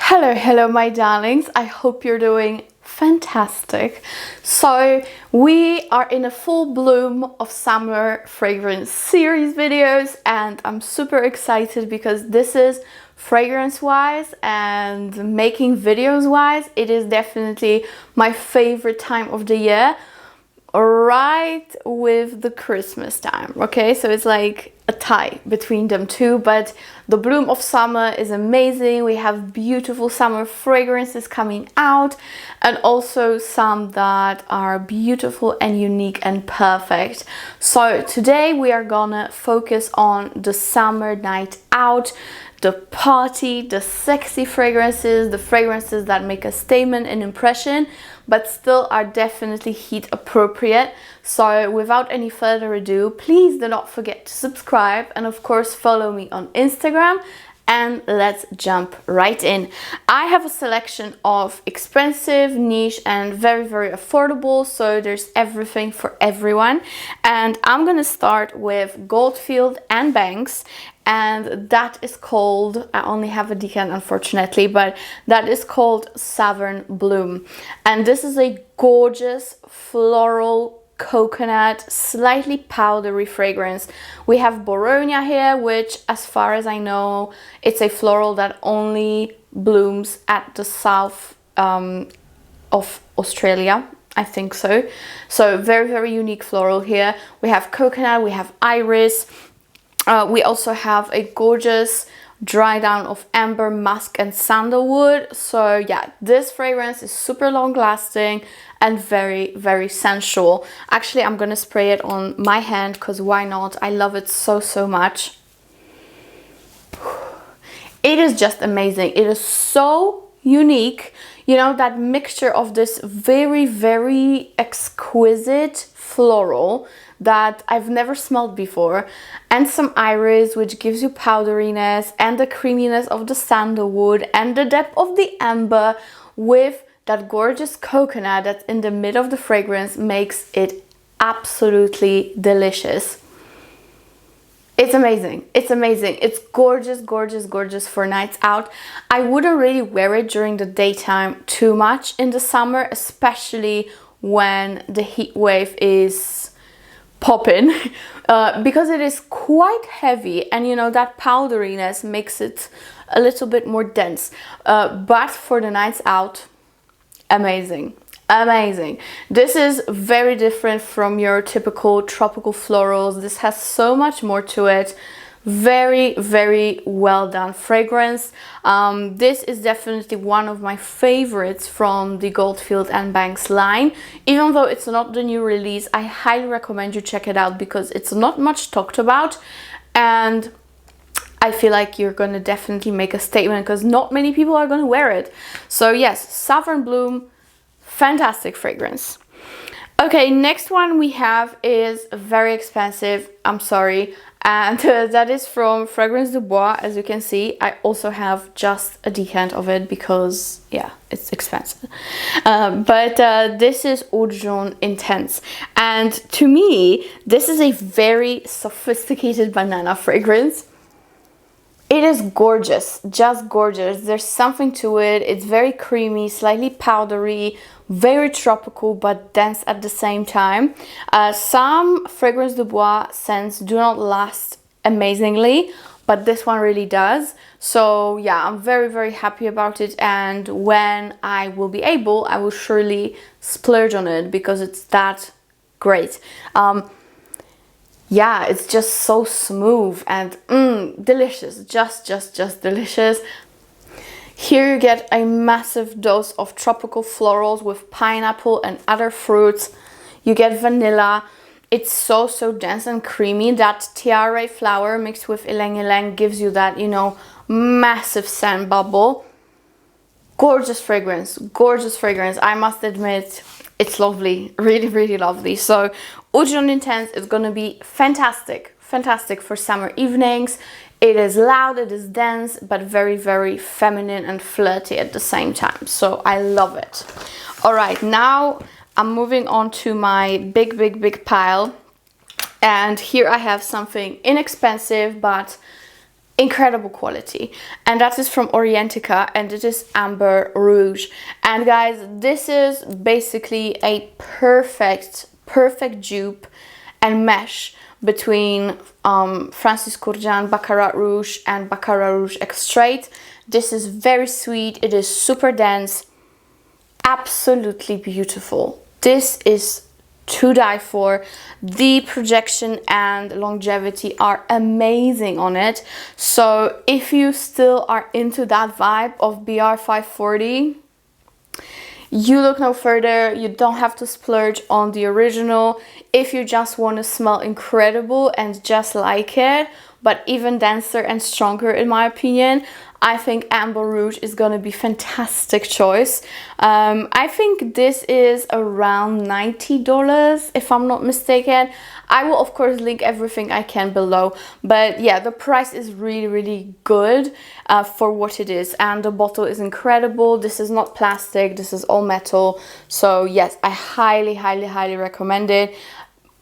Hello my darlings, I hope you're doing fantastic. So we are in a full bloom of summer fragrance series videos and I'm super excited because this is fragrance wise and making videos wise, it is definitely my favorite time of the year, right with the Christmas time. Okay, so it's like a tie between them two, but the bloom of summer is amazing. We have beautiful summer fragrances coming out and also some that are beautiful and unique and perfect. So today we are gonna focus on the summer night out, the party, the sexy fragrances, the fragrances that make a statement, an impression, but still are definitely heat appropriate. So without any further ado, please do not forget to subscribe and of course follow me on Instagram, and let's jump right in. I have a selection of expensive, niche and very affordable, so there's everything for everyone. And I'm gonna start with Goldfield and Banks, and that is called, I only have a decant unfortunately, but that is called Southern Bloom. And this is a gorgeous floral coconut, slightly powdery fragrance. We have Boronia here, which as far as I know, it's a floral that only blooms at the south of Australia. I think so. So very unique floral here. We have coconut, we have iris. We also have a gorgeous dry down of amber, musk and sandalwood. So yeah, this fragrance is super long lasting and very sensual. Actually, I'm gonna spray it on my hand because why not? I love it so much. It is just amazing. It is so unique. You know, that mixture of this very exquisite floral that I've never smelled before, and some iris, which gives you powderiness, and the creaminess of the sandalwood and the depth of the amber, with that gorgeous coconut that's in the middle of the fragrance, makes it absolutely delicious. It's amazing. It's amazing. It's gorgeous for nights out. I wouldn't really wear it during the daytime too much in the summer, especially when the heat wave is popping, because it is quite heavy and you know that powderiness makes it a little bit more dense, but for the nights out, amazing. This is very different from your typical tropical florals. This has so much more to it. Very well done fragrance. This is definitely one of my favorites from the Goldfield and Banks line. Even though it's not the new release, I highly recommend you check it out because it's not much talked about and I feel like you're gonna definitely make a statement because not many people are gonna wear it. So yes, Southern Bloom, fantastic fragrance. Okay, next one we have is very expensive, I'm sorry, and that is from Fragrance du Bois. As you can see, I also have just a decant of it because yeah, it's expensive. But this is Oud Intense, and to me this is a very sophisticated banana fragrance. It is gorgeous, just gorgeous. There's something to it. It's very creamy, slightly powdery, very tropical but dense at the same time. Some Fragrance du Bois scents do not last amazingly, but this one really does. So yeah, I'm very happy about it, and when I will be able, I will surely splurge on it because it's that great. Yeah, it's just so smooth and delicious, just delicious. Here you get a massive dose of tropical florals with pineapple and other fruits. You get vanilla. It's so dense and creamy. That tiare flower mixed with ylang ylang gives you that, you know, massive scent bubble. Gorgeous fragrance, I must admit. It's lovely, really lovely. So Oud Intense is gonna be fantastic for summer evenings. It is loud, it is dense, but very feminine and flirty at the same time. So I love it. All right, now I'm moving on to my big pile. And here I have something inexpensive, but incredible quality, and that is from Orientica, and it is Amber Rouge. And guys, this is basically a perfect dupe and mesh between Francis Kurkdjian Baccarat Rouge and Baccarat Rouge Extrait. This is very sweet, it is super dense, absolutely beautiful. This is to die for. The projection and longevity are amazing on it. So if you still are into that vibe of BR540, you look no further. You don't have to splurge on the original. If you just want to smell incredible and just like it, but even denser and stronger in my opinion, I think Amber Rouge is gonna be fantastic choice. I think this is around $90 if I'm not mistaken. I will of course link everything I can below, but yeah, the price is really good for what it is, and the bottle is incredible. This is not plastic, this is all metal. So yes, I highly recommend it.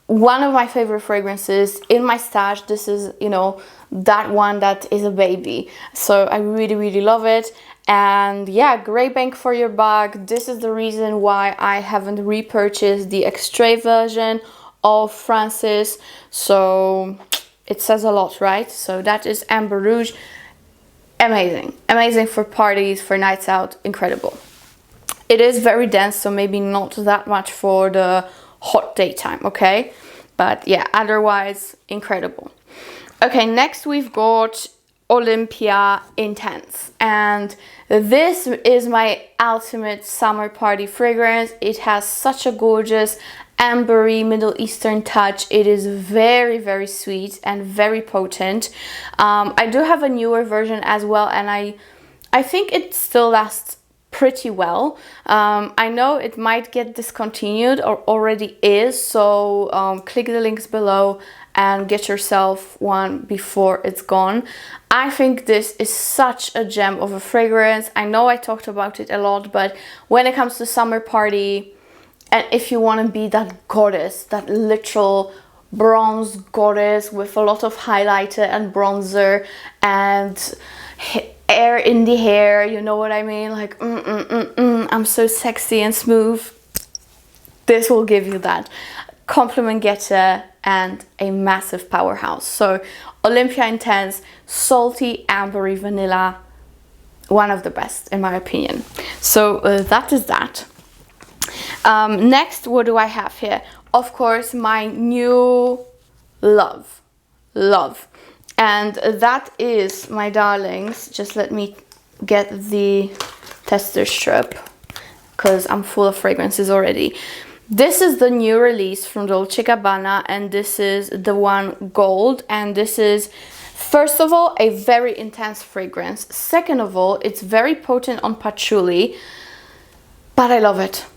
One of my favorite fragrances in my stash. This is, you know, that one that is a baby. So I really love it. And yeah, great bang for your buck. This is the reason why I haven't repurchased the extrait version of Francis. So it says a lot, right? So that is Amber Rouge. Amazing for parties, for nights out, incredible. It is very dense, so maybe not that much for the hot daytime, okay? But yeah, otherwise incredible. Okay, next we've got Olympea Intense, and this is my ultimate summer party fragrance. It has such a gorgeous ambery Middle Eastern touch. It is very sweet and very potent. I do have a newer version as well, and I think it still lasts pretty well. I know it might get discontinued or already is, so click the links below and get yourself one before it's gone. I think this is such a gem of a fragrance. I know I talked about it a lot, but when it comes to summer party, and if you want to be that goddess, that literal bronze goddess with a lot of highlighter and bronzer and air in the hair, you know what I mean, like I'm so sexy and smooth, this will give you that. Compliment getter and a massive powerhouse. So Olympea Intense, salty, ambery vanilla, one of the best in my opinion. So that is that. Next, what do I have here? Of course, my new love, and that is, my darlings, just let me get the tester strip because I'm full of fragrances already. This is the new release from Dolce Gabbana, and this is the one Gold, and this is, first of all, a very intense fragrance. Second of all, it's very potent on patchouli, but I love it.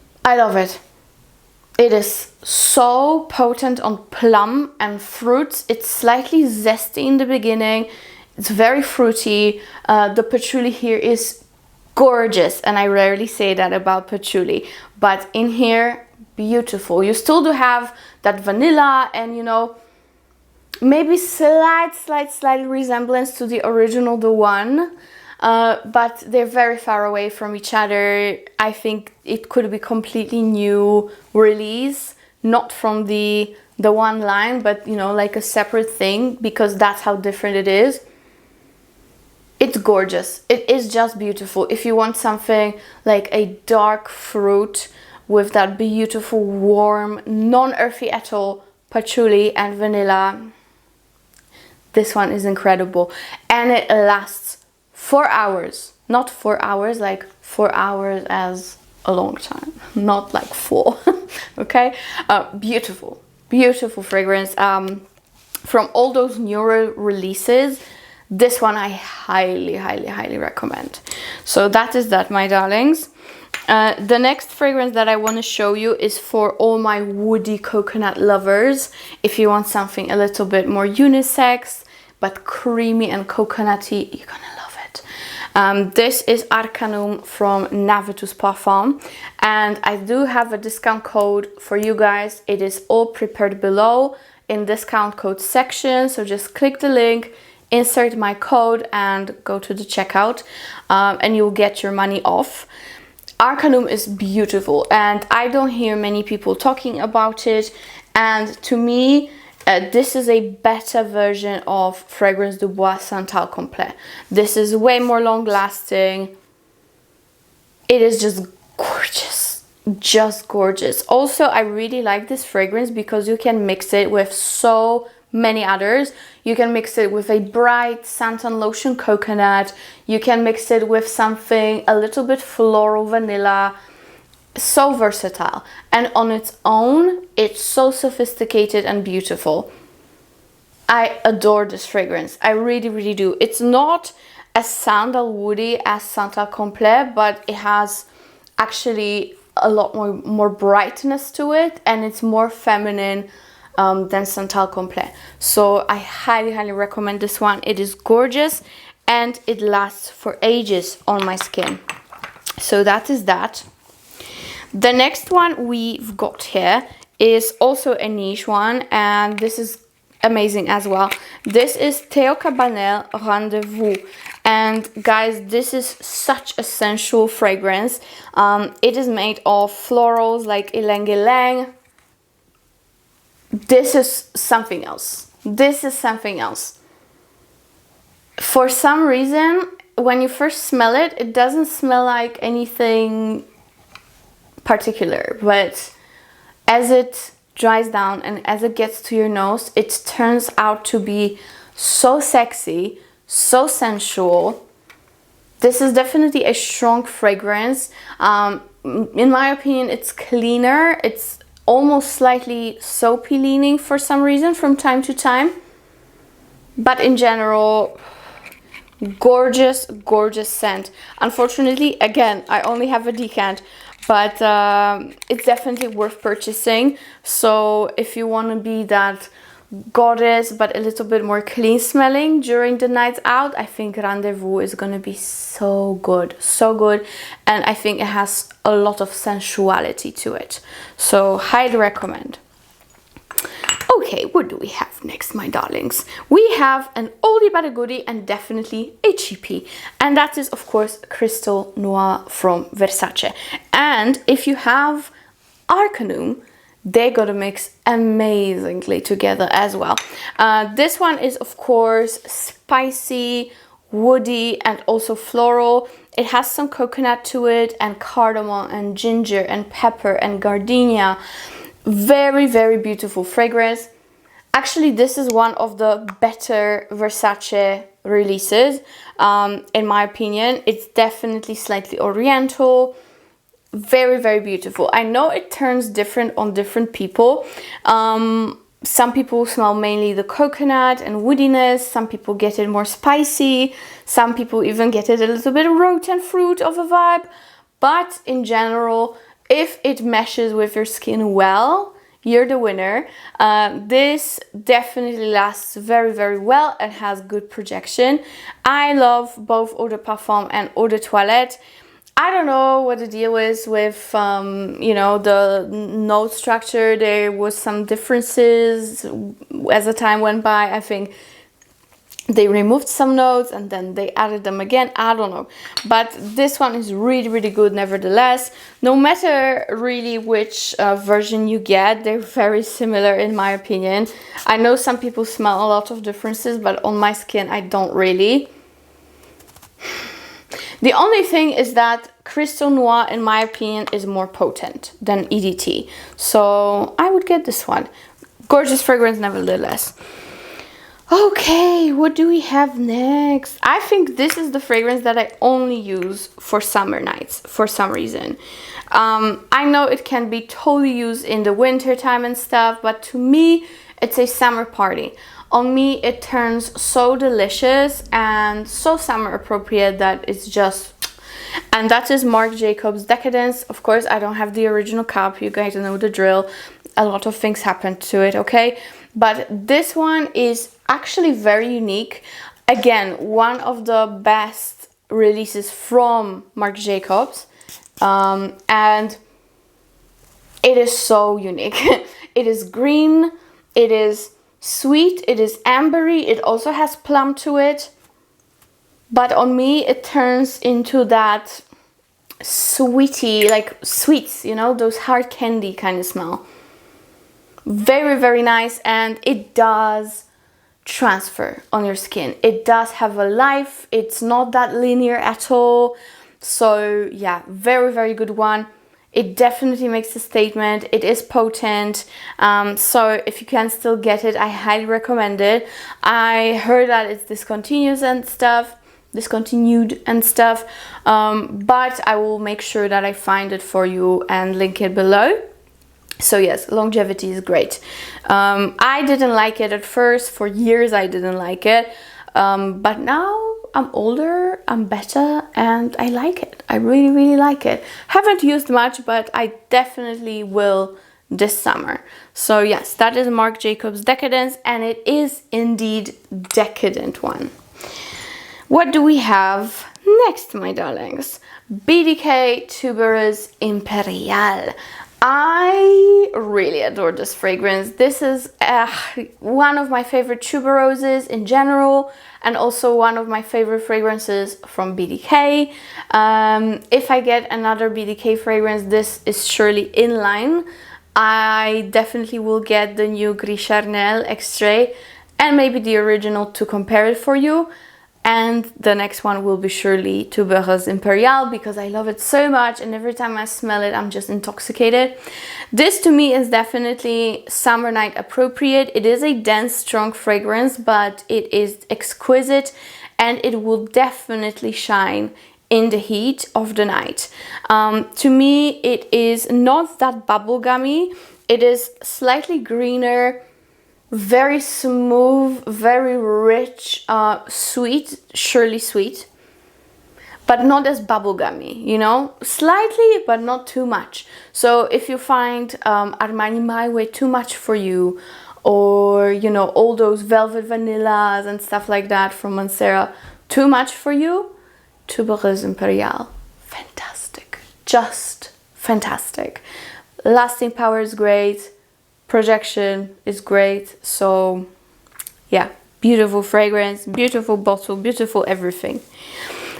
It is so potent on plum and fruits. It's slightly zesty in the beginning. It's very fruity. The patchouli here is gorgeous, and I rarely say that about patchouli, but in here, beautiful. You still do have that vanilla and, you know, maybe slight resemblance to the original, the one, but they're very far away from each other. I think it could be completely new release, not from the one line, but, you know, like a separate thing, because that's how different it is. It's gorgeous. It is just beautiful. If you want something like a dark fruit with that beautiful, warm, non-earthy at all patchouli and vanilla, this one is incredible. And it lasts 4 hours. Not 4 hours, like 4 hours as a long time. Not like 4. Okay? Beautiful fragrance. From all those newer releases, this one I highly recommend. So that is that, my darlings. The next fragrance that I want to show you is for all my woody coconut lovers. If you want something a little bit more unisex but creamy and coconutty, you're gonna love it. This is Arcanum from Navitus Parfums, and I do have a discount code for you guys. It is all prepared below in discount code section, so just click the link insert my code and go to the checkout, and you'll get your money off. Arcanum is beautiful, and I don't hear many people talking about it, and to me this is a better version of Fragrance du Bois Santal Complet. This is way more long lasting. It is just gorgeous, just gorgeous. Also, I really like this fragrance because you can mix it with so many others. You can mix it with a bright Santon Lotion Coconut. You can mix it with something a little bit floral vanilla. So versatile, and on its own it's so sophisticated and beautiful. I adore this fragrance. I really do. It's not as sandalwoody as Santal Complet, but it has actually a lot more brightness to it, and it's more feminine than Santal Complet. So I highly recommend this one. It is gorgeous and it lasts for ages on my skin. So that is that. The next one we've got here is also a niche one, and this is amazing as well. This is Theo Cabanel Rendez-Vous, and guys, this is such a sensual fragrance. It is made of florals like ylang ylang. This is something else. This is something else. For some reason, when you first smell it, it doesn't smell like anything particular, but as it dries down and as it gets to your nose, it turns out to be so sexy, so sensual. This is definitely a strong fragrance. In my opinion, it's cleaner. It's almost slightly soapy leaning for some reason from time to time, but in general, gorgeous scent. Unfortunately, again, I only have a decant, but it's definitely worth purchasing. So if you want to be that goddess but a little bit more clean smelling during the nights out, I think Rendezvous is going to be so good, and I think it has a lot of sensuality to it, so highly recommend. Okay, what do we have next, my darlings? We have an oldie but a goodie, and definitely a cheapie, and that is of course Crystal Noir from Versace. And if you have Arcanum, they gotta mix amazingly together as well. This one is of course spicy, woody, and also floral. It has some coconut to it, and cardamom and ginger and pepper and gardenia. Very beautiful fragrance. Actually, this is one of the better Versace releases, in my opinion. It's definitely slightly oriental. Very beautiful. I know it turns different on different people. Some people smell mainly the coconut and woodiness. Some people get it more spicy. Some people even get it a little bit root and fruit of a vibe. But in general, if it meshes with your skin well, you're the winner. This definitely lasts very well and has good projection. I love both Eau de Parfum and Eau de Toilette. I don't know what the deal is with, you know, the note structure. There was some differences as the time went by. I think they removed some notes and then they added them again. I don't know. But this one is really good nevertheless. No matter really which version you get, they're very similar in my opinion. I know some people smell a lot of differences, but on my skin, I don't really. The only thing is that Crystal Noir, in my opinion, is more potent than EDT. So I would get this one. Gorgeous fragrance nevertheless. Okay, what do we have next? I think this is the fragrance that I only use for summer nights for some reason. I know it can be totally used in the winter time and stuff, but to me, it's a summer party. On me, it turns so delicious and so summer appropriate that it's just... And that is Marc Jacobs Decadence. Of course, I don't have the original cup. You guys know the drill. A lot of things happened to it, okay? But this one is actually very unique. Again, one of the best releases from Marc Jacobs. And it is so unique. It is green. It is sweet, it is ambery, it also has plum to it. But on me, it turns into that sweetie, like sweets, you know, those hard candy kind of smell. Very, very nice, and it does transfer on your skin. It does have a life. It's not that linear at all. So yeah, very, very good one. It definitely makes a statement. It is potent. So if you can still get it, I highly recommend it. I heard that it's discontinued and stuff, but I will make sure that I find it for you and link it below. So yes, longevity is great. I didn't like it at first. For years I didn't like it, but now I'm older, I'm better, and I like it. I really, really like it. Haven't used much, but I definitely will this summer. So yes, that is Marc Jacobs Decadence, and it is indeed decadent one. What do we have next, my darlings? BDK Tubéreuse Imperiale. I really adore this fragrance. This is one of my favorite tuberoses in general, and also one of my favorite fragrances from BDK. If I get another BDK fragrance, this is surely in line. I definitely will get the new Gris Charnel Extrait and maybe the original to compare it for you. And the next one will be surely Tubéreuse Imperiale, because I love it so much, and every time I smell it, I'm just intoxicated. This to me is definitely summer night appropriate. It is a dense, strong fragrance, but it is exquisite, and it will definitely shine in the heat of the night. To me, it is not that bubblegummy. It is slightly greener, very smooth, very rich, sweet, surely sweet, but not as bubblegummy, you know, slightly, but not too much. So if you find Armani My Way too much for you, or, you know, all those velvet vanillas and stuff like that from Mancera too much for you, Tubéreuse Imperiale, fantastic, just fantastic. Lasting power is great. Projection is great. So yeah, beautiful fragrance, beautiful bottle, beautiful everything.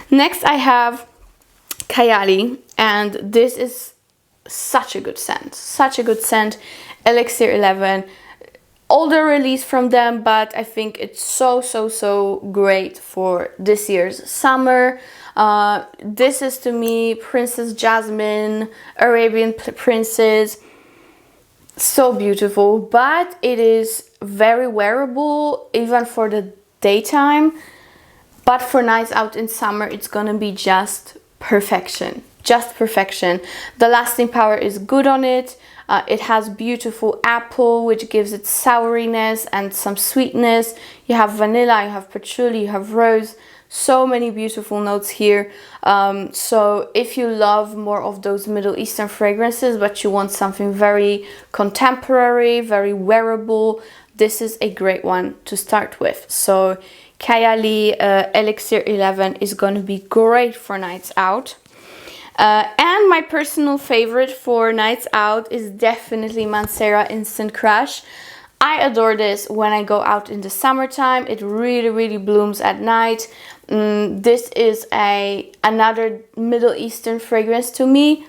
Next I have Kayali, and this is such a good scent, such a good scent. Elixir 11, older release from them, but I think it's so great for this year's summer. This is to me Princess Jasmine, Arabian Princess. So beautiful, but it is very wearable even for the daytime, but for nights out in summer it's gonna be just perfection, just perfection. The lasting power is good on it. It has beautiful apple, which gives it souriness and some sweetness. You have vanilla, you have patchouli, you have rose. So many beautiful notes here. So if you love more of those Middle Eastern fragrances, but you want something very contemporary, very wearable, this is a great one to start with. So Kayali Elixir 11 is going to be great for nights out. And my personal favorite for nights out is definitely Mancera Instant Crush. I adore this when I go out in the summertime. It really blooms at night. This is another Middle Eastern fragrance to me.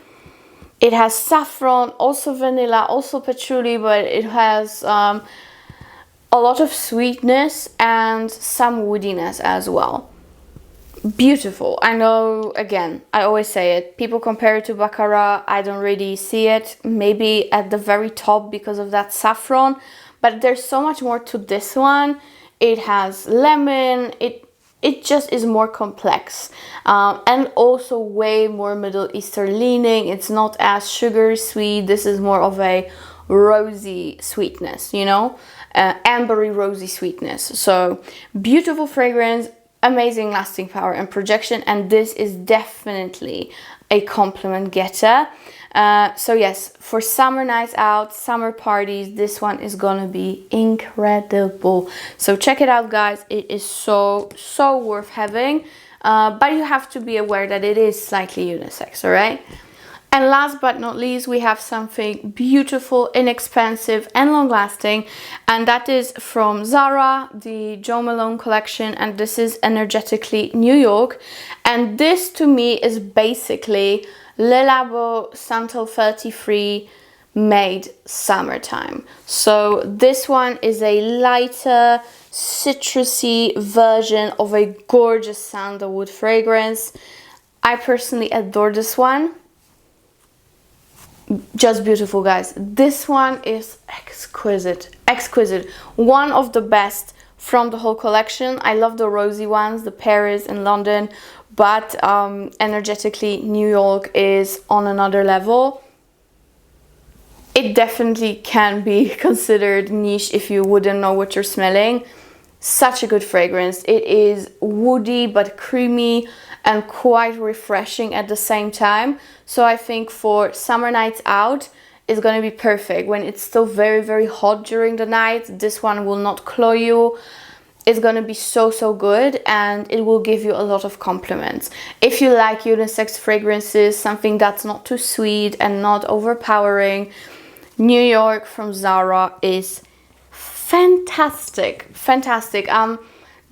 It has saffron, also vanilla, also patchouli, but it has a lot of sweetness and some woodiness as well. Beautiful. I know, again, I always say it, people compare it to Baccarat. I don't really see it, maybe at the very top because of that saffron, but there's so much more to this one. It has lemon, it just is more complex, and also way more Middle Eastern leaning. It's not as sugar sweet. This is more of a rosy sweetness, you know, ambery rosy sweetness. So beautiful fragrance, amazing lasting power and projection, and this is definitely a compliment getter. So yes, for summer nights out, summer parties, this one is gonna be incredible. So check it out, guys. It is so worth having, but you have to be aware that it is slightly unisex, all right? And last but not least, we have something beautiful, inexpensive and long-lasting, and that is from Zara, the Jo Malone collection, and this is Energetically New York. And this to me is basically Le Labo Santal 33 made summertime. So this one is a lighter, citrusy version of a gorgeous sandalwood fragrance. I personally adore this one. Just beautiful, guys. This one is exquisite, exquisite. One of the best from the whole collection. I love the rosy ones, the Paris and London, but Energetically New York is on another level. It definitely can be considered niche if you wouldn't know what you're smelling. Such a good fragrance. It is woody but creamy and quite refreshing at the same time. So I think for summer nights out, it's going to be perfect. When it's still very, very hot during the night, this one will not cloy you. It's going to be so, so good, and it will give you a lot of compliments. If you like unisex fragrances, something that's not too sweet and not overpowering, New York from Zara is fantastic, fantastic. I'm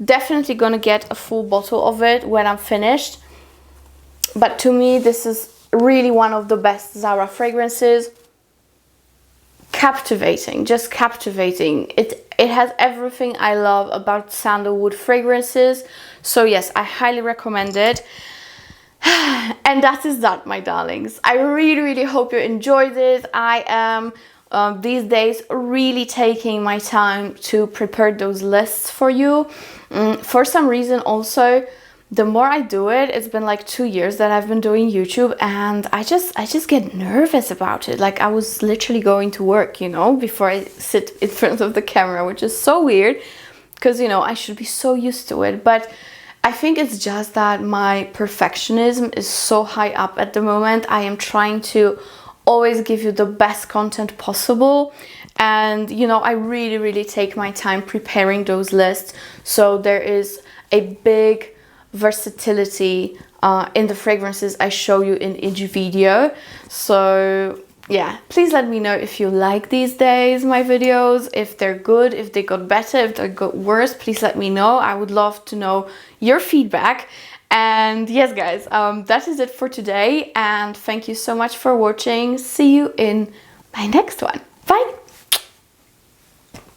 definitely gonna get a full bottle of it when I'm finished, but to me this is really one of the best Zara fragrances. Captivating, just captivating. It has everything I love about sandalwood fragrances. So yes, I highly recommend it. And that is that, my darlings. I really, really hope you enjoyed it. I am these days really taking my time to prepare those lists for you. For some reason also, the more I do it, it's been like 2 years that I've been doing YouTube, and I just get nervous about it. Like I was literally going to work, you know, before I sit in front of the camera, which is so weird because, you know, I should be so used to it. But I think it's just that my perfectionism is so high up at the moment. I am trying to always give you the best content possible, and you know, I really, really take my time preparing those lists, so there is a big versatility in the fragrances I show you in each video. So yeah, please let me know if you like these days my videos, if they're good, if they got better, if they got worse. Please let me know. I would love to know your feedback. And yes, guys, that is it for today, and thank you so much for watching. See you in my next one. Bye.